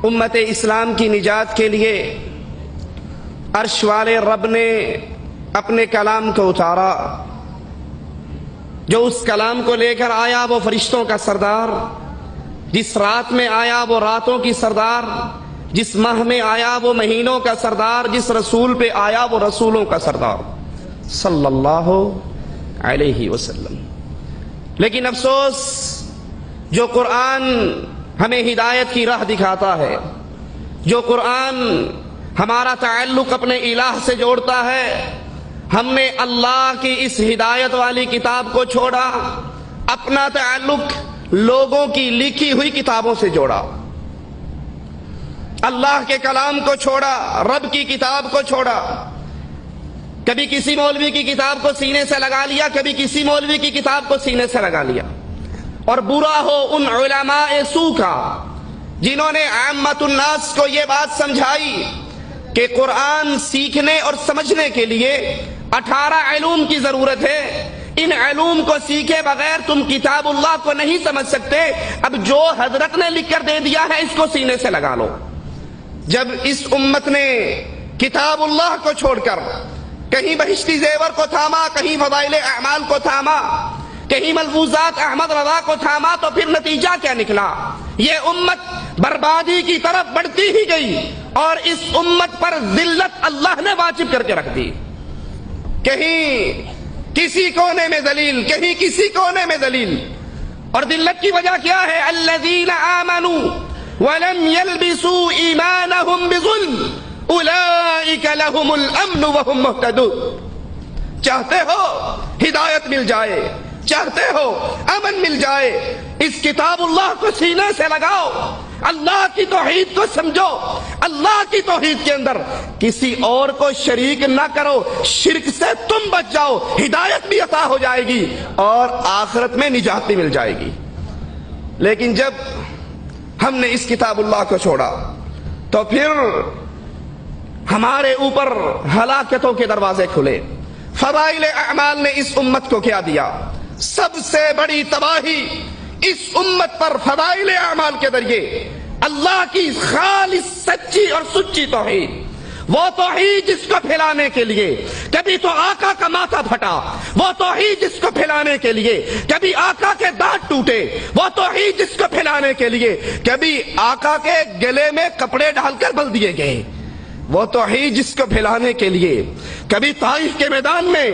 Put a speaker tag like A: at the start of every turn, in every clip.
A: امت اسلام کی نجات کے لیے عرش والے رب نے اپنے کلام کو اتارا. جو اس کلام کو لے کر آیا وہ فرشتوں کا سردار، جس رات میں آیا وہ راتوں کی سردار، جس ماہ میں آیا وہ مہینوں کا سردار، جس رسول پہ آیا وہ رسولوں کا سردار صلی اللہ علیہ وسلم. لیکن افسوس، جو قرآن ہمیں ہدایت کی راہ دکھاتا ہے، جو قرآن ہمارا تعلق اپنے الہ سے جوڑتا ہے، ہم نے اللہ کی اس ہدایت والی کتاب کو چھوڑا، اپنا تعلق لوگوں کی لکھی ہوئی کتابوں سے جوڑا. اللہ کے کلام کو چھوڑا، رب کی کتاب کو چھوڑا. کبھی کسی مولوی کی کتاب کو سینے سے لگا لیا، کبھی کسی مولوی کی کتاب کو سینے سے لگا لیا. اور برا ہو ان علماء سو کا جنہوں نے عامت الناس کو یہ بات سمجھائی کہ قرآن سیکھنے اور سمجھنے کے لیے 18 علوم کی ضرورت ہے. ان علوم کو سیکھے بغیر تم کتاب اللہ کو نہیں سمجھ سکتے. اب جو حضرت نے لکھ کر دے دیا ہے اس کو سینے سے لگا لو. جب اس امت نے کتاب اللہ کو چھوڑ کر کہیں بہشتی زیور کو تھاما، کہیں فضائل اعمال کو تھاما، کہیں ملفوظات احمد رضا کو تھاما، تو پھر نتیجہ کیا نکلا؟ یہ امت بربادی کی طرف بڑھتی ہی گئی اور اس امت پر ذلت اللہ نے واجب کر کے رکھ دی. کہیں کسی کونے میں ذلیل، کہیں کسی کونے میں ذلیل. اور ذلت کی وجہ کیا ہے؟ الذین آمنوا ولم يلبسوا ایمانهم بظلم اولئک لهم الامن وهم مہتدون. چاہتے ہو ہدایت مل جائے، چاہتے ہو امن مل جائے، اس کتاب اللہ کو سینے سے لگاؤ، اللہ کی توحید کو سمجھو، اللہ کی توحید کے اندر کسی اور کو شریک نہ کرو. شرک سے تم بچ جاؤ، ہدایت بھی عطا ہو جائے گی اور آخرت میں نجات بھی مل جائے گی. لیکن جب ہم نے اس کتاب اللہ کو چھوڑا تو پھر ہمارے اوپر ہلاکتوں کے دروازے کھلے. فضائل اعمال نے اس امت کو کیا دیا؟ سب سے بڑی تباہی اس امت پر فضائل اعمال کے ذریعے اللہ کی خالص سچی اور سچی توحید، وہ توحید جس کو پھیلانے کے لیے کبھی تو آقا کا ماتھا پھٹا، وہ توحید جس کو پھیلانے کے لیے کبھی آقا کے دانت ٹوٹے، وہ توحید جس کو پھیلانے کے لیے کبھی آقا کے گلے میں کپڑے ڈال کر بل دیے گئے، وہ توحید جس کو پھیلانے کے لیے کبھی طائف کے میدان میں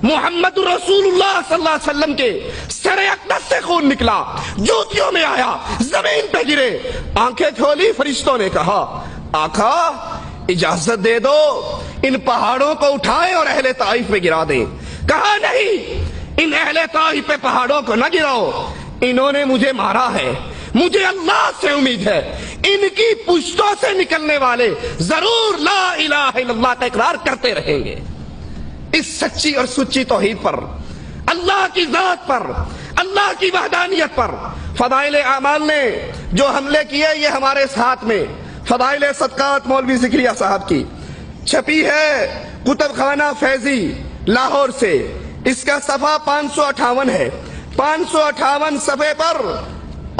A: محمد رسول اللہ صلی اللہ علیہ وسلم کے سر اقدس سے خون نکلا، جوتیوں میں آیا، زمین پہ گرے، آنکھیں کھولی، فرشتوں نے کہا آقا اجازت دے دو ان پہاڑوں کو اٹھائیں اور اہل طائف پہ گرا دیں. کہا نہیں، ان اہل طائف پہ پہاڑوں کو نہ گراؤ، انہوں نے مجھے مارا ہے، مجھے اللہ سے امید ہے ان کی پشتوں سے نکلنے والے ضرور لا الہ الا اللہ کا اقرار کرتے رہیں گے. اس سچی اور سچی توحید پر، اللہ کی ذات پر، اللہ کی وحدانیت پر فضائل اعمال نے جو حملے کیے یہ ہمارے ساتھ میں فضائل صدقات مولوی ذکریہ صاحب کی چھپی ہے کتب خانہ فیضی لاہور سے. اس کا صفحہ 558 ہے. 558 صفحے پر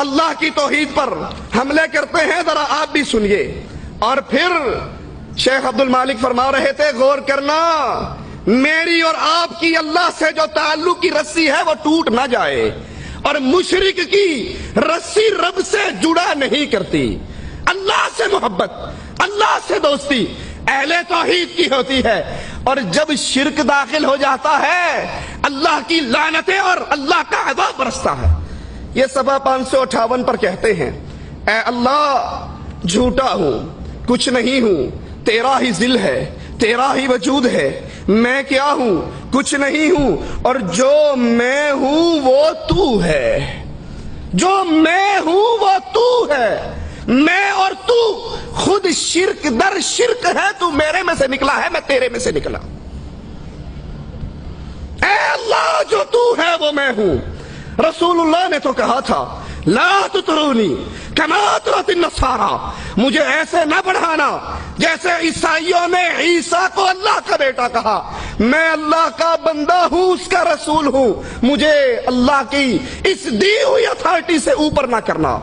A: اللہ کی توحید پر حملے کرتے ہیں، ذرا آپ بھی سنیے. اور پھر شیخ عبد المالک فرما رہے تھے غور کرنا میری اور آپ کی اللہ سے جو تعلق کی رسی ہے وہ ٹوٹ نہ جائے، اور مشرک کی رسی رب سے جڑا نہیں کرتی. اللہ سے محبت، اللہ سے دوستی اہل توحید کی ہوتی ہے، اور جب شرک داخل ہو جاتا ہے اللہ کی لعنتیں اور اللہ کا عذاب برستا ہے. یہ صفحہ 558 پر کہتے ہیں اے اللہ جھوٹا ہوں، کچھ نہیں ہوں، تیرا ہی ذل ہے، تیرا ہی وجود ہے، میں کیا ہوں؟ کچھ نہیں ہوں، اور جو میں ہوں وہ تو ہے، جو میں ہوں وہ تو ہے. میں اور تو خود شرک در شرک ہے، تو میرے میں سے نکلا ہے، میں تیرے میں سے نکلا. اے اللہ جو تو ہے وہ میں ہوں. رسول اللہ نے تو کہا تھا لا تطرونی کما اطرت النصارى، مجھے ایسے نہ بڑھانا جیسے عیسائیوں نے عیسیٰ کو اللہ کا بیٹا کہا. میں اللہ کا بندہ ہوں، اس کا رسول ہوں، مجھے اللہ کی اس دی ہوئی اتھارٹی سے اوپر نہ کرنا.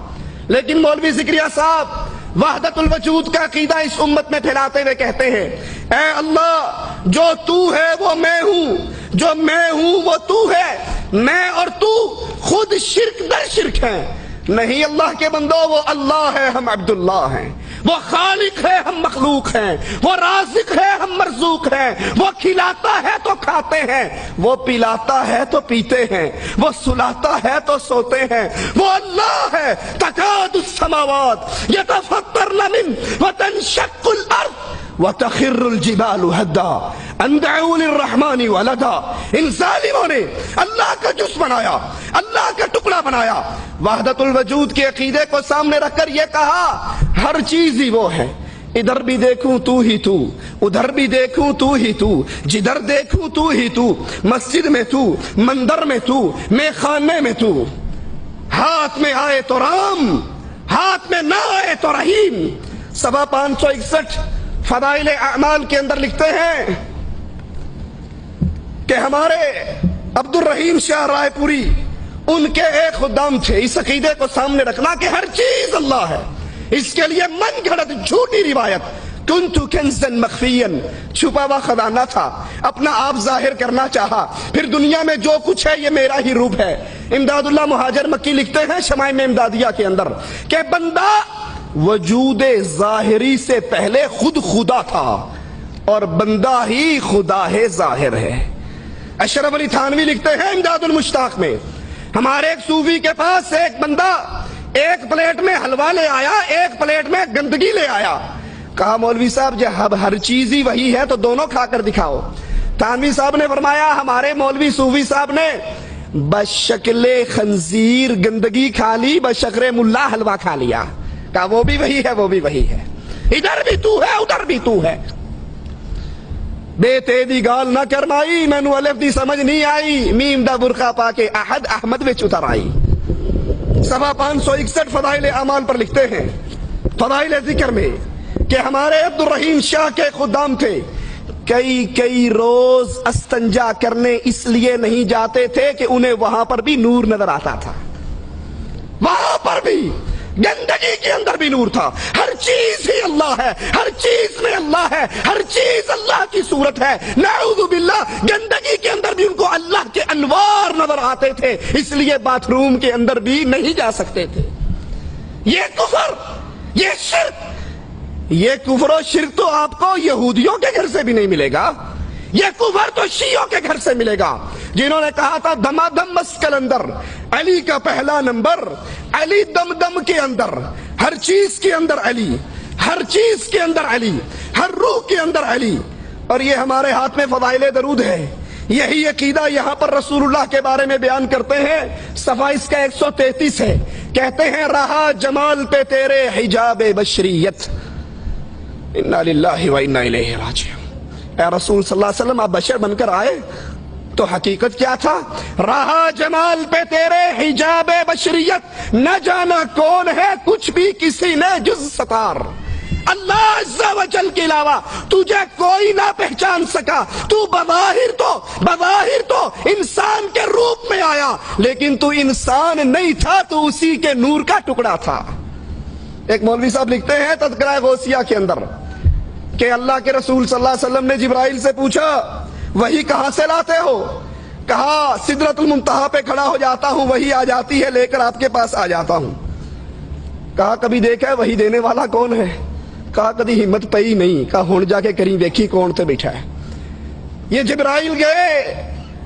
A: لیکن مولوی ذکریہ صاحب وحدت الوجود کا عقیدہ اس امت میں پھیلاتے ہوئے کہتے ہیں اے اللہ جو تو ہے وہ میں ہوں، جو میں ہوں وہ تو ہے، میں اور تو خود شرک در شرک ہیں۔ نہیں اللہ کے بندو، وہ اللہ ہے، ہم عبداللہ ہیں، وہ خالق ہے، ہم مخلوق ہیں، وہ رازق ہے، ہم مرزوق ہیں، وہ کھلاتا ہے تو کھاتے ہیں، وہ پلاتا ہے تو پیتے ہیں، وہ سلاتا ہے تو سوتے ہیں، وہ اللہ ہے۔ تکاد السماوات یتفطرن من وتنشق الارض وَتَخِرُّ الْجِبَالُ هَدًّا أَن دَعُوا لِلرَّحْمَنِ وَلَدًا۔ ان ظالموں نے اللہ کا جسم بنایا، اللہ کا ٹکڑا بنایا، وحدت الوجود کے عقیدے کو سامنے رکھ کر یہ کہا ہر چیز ہی وہ ہے، ادھر بھی دیکھوں تو ہی تو، ادھر بھی دیکھوں تو ہی تو، جدھر دیکھوں تو ہی تو، مسجد میں تو، مندر میں تو، میخانے میں تو، ہاتھ میں آئے تو رام، ہاتھ میں نہ آئے تو رحیم۔ 561 فضائل اعمال کے اندر لکھتے ہیں کہ ہمارے عبد الرحیم شاہ رائے پوری ان کے ایک خدام تھے۔ اس عقیدے کو سامنے رکھنا کہ ہر چیز اللہ ہے، اس کے لیے من گھڑت جھوٹی روایت کنت کنزا مخفیا، چھپا ہوا خزانہ تھا، اپنا آپ ظاہر کرنا چاہا، پھر دنیا میں جو کچھ ہے یہ میرا ہی روپ ہے۔ امداد اللہ مہاجر مکی لکھتے ہیں شمائم امدادیہ کے اندر کہ بندہ وجود ظاہری سے پہلے خود خدا تھا اور بندہ ہی خدا ہے ظاہر ہے۔ اشرف علی تھانوی لکھتے ہیں امداد المشتاق میں ہمارے ایک صوفی کے پاس ایک بندہ ایک پلیٹ میں حلوہ لے آیا، ایک پلیٹ میں گندگی لے آیا، کہا مولوی صاحب جب ہر چیز ہی وہی ہے تو دونوں کھا کر دکھاؤ۔ تھانوی صاحب نے فرمایا ہمارے مولوی صوفی صاحب نے بشکل خنزیر گندگی کھا لی، بشکل ملا حلوہ کھا لیا، کہا وہ بھی وہی ہے، وہ بھی وہی ہے، ادھر بھی تو ہے ادھر بھی تو ہے۔ بے تیدی گال نہ کرمائی، مینو الف دی سمجھ نہیں آئی، میم دا برقع پا کے احد احمد وچ اتر آئی۔ 561 فضائل اعمال پر لکھتے ہیں فضائل ذکر میں کہ ہمارے عبد الرحیم شاہ کے خدام تھے، کئی روز استنجا کرنے اس لیے نہیں جاتے تھے کہ انہیں وہاں پر بھی نور نظر آتا تھا، وہاں پر بھی گندگی کے اندر بھی نور تھا۔ ہر چیز ہی اللہ ہے، ہر چیز میں اللہ ہے، ہر چیز اللہ کی صورت ہے۔ نعوذ باللہ گندگی کے اندر بھی ان کو اللہ کے انوار نظر آتے تھے، اس لیے باتھ روم کے اندر بھی نہیں جا سکتے تھے۔ یہ کفر، یہ شرک، یہ کفر و شرک تو آپ کو یہودیوں کے گھر سے بھی نہیں ملے گا، یہ کفر تو شیعوں کے گھر سے ملے گا، جنہوں نے کہا تھا دمادم مسکل اندر علی کا پہلا نمبر، علی دم دم کے اندر، ہر چیز کے اندر علی، ہر چیز کے اندر علی، ہر روح کے اندر علی۔ اور یہ ہمارے ہاتھ میں فضائل درود ہے، یہی عقیدہ یہاں پر رسول اللہ کے بارے میں بیان کرتے ہیں، صفحہ اس کا 133 ہے، کہتے ہیں رہا جمال پہ تیرے حجاب بشریت، انا للہ و انا الیہ راجعون۔ اے رسول صلی اللہ علیہ وسلم آپ بشر بن کر آئے تو حقیقت کیا تھا؟ رہا جمال پہ تیرے حجاب بشریت، نہ جانا کون ہے کچھ بھی کسی نے جز ستار، اللہ عز و جل کے علاوہ تجھے کوئی نہ پہچان سکا۔ تو بظاہر تو انسان کے روپ میں آیا، لیکن تو انسان نہیں تھا، تو اسی کے نور کا ٹکڑا تھا۔ ایک مولوی صاحب لکھتے ہیں تذکرہ غوثیہ کے اندر کہ اللہ کے رسول صلی اللہ علیہ وسلم نے جبرائیل سے پوچھا وہی کہاں سے لاتے ہو؟ کہا سدرۃ المنتہا پہ کھڑا ہو جاتا ہوں، وہی آ جاتی ہے، لے کر آپ کے پاس آ جاتا ہوں۔ کہا کبھی دیکھا ہے وہی دینے والا کون ہے؟ کہا کبھی ہمت پئی نہیں۔ کہا ہن جا کے کریں دیکھی کون تے بیٹھا ہے۔ یہ جبرائیل گئے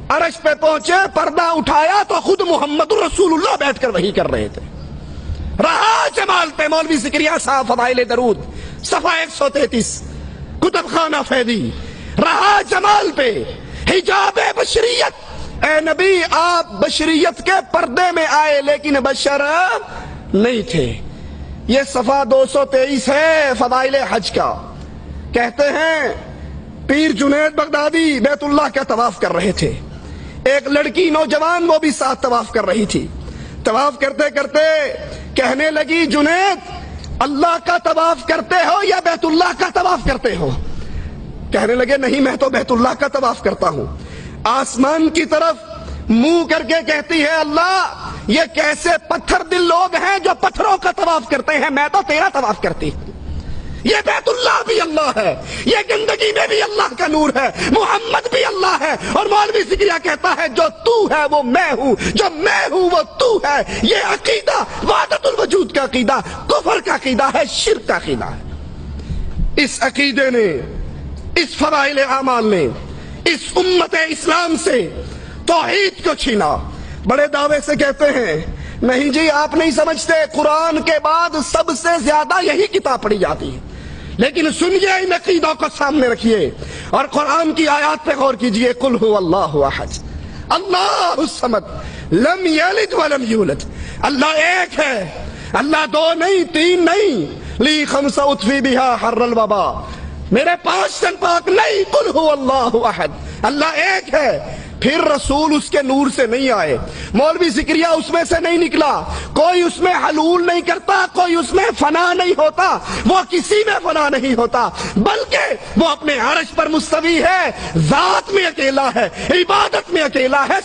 A: عرش پہ پہنچے، پردہ اٹھایا تو خود محمد رسول اللہ بیٹھ کر وہی کر رہے تھے۔ رہا جمال پہ مولوی زکریا صاحب فضائل درود صفحہ 133 کتب خانہ فیضی، رہا جمال پہ حجاب بشریت، اے نبی آپ بشریت کے پردے میں آئے لیکن بشر نہیں تھے۔ یہ صفحہ 223 ہے فضائل حج کا، کہتے ہیں پیر جنید بغدادی بیت اللہ کا طواف کر رہے تھے، ایک لڑکی نوجوان وہ بھی ساتھ طواف کر رہی تھی، طواف کرتے کرتے کہنے لگی جنید اللہ کا طواف کرتے ہو یا بیت اللہ کا طواف کرتے ہو؟ کہنے لگے نہیں میں تو بیت اللہ کا طواف کرتا ہوں۔ آسمان کی طرف منہ کر کے کہتی ہے اللہ یہ کیسے پتھر دل لوگ ہیں جو پتھروں کا طواف کرتے ہیں، میں تو تیرا طواف کرتی ہوں۔ یہ بیت اللہ بھی اللہ ہے، یہ گندگی میں بھی اللہ کا نور ہے، محمد بھی اللہ ہے، اور مولوی زکریا کہتا ہے جو تو ہے وہ میں ہوں، جو میں ہوں وہ تو ہے۔ یہ عقیدہ وحدت الوجود کا عقیدہ کفر کا عقیدہ ہے، شرک کا عقیدہ ہے۔ اس عقیدے نے، اس فضائل اعمال نے اس امت اسلام سے توحید کو چھینا۔ بڑے دعوے سے کہتے ہیں نہیں جی آپ نہیں سمجھتے، قرآن کے بعد سب سے زیادہ یہی کتاب پڑھی جاتی ہے، لیکن سنیے ان عقیدوں کو سامنے رکھیے اور قرآن کی آیات پہ غور کیجئے۔ قل هو اللہ احد اللہ الصمد لم یلد ولم یولد، اللہ ایک ہے، اللہ دو نہیں، تین نہیں، لی خمسہ اطفی بہا حر الوبا، میرے 5 تن پاک نہیں، قل هو اللہ احد، اللہ ایک ہے۔ پھر رسول اس کے نور سے نہیں آئے، مولوی زکریا اس میں سے نہیں نکلا، کوئی اس میں حلول نہیں کرتا، کوئی اس میں فنا نہیں ہوتا، وہ کسی میں فنا نہیں ہوتا، بلکہ وہ اپنے عرش پر مستوی ہے، ذات میں اکیلا ہے، عبادت میں اکیلا ہے۔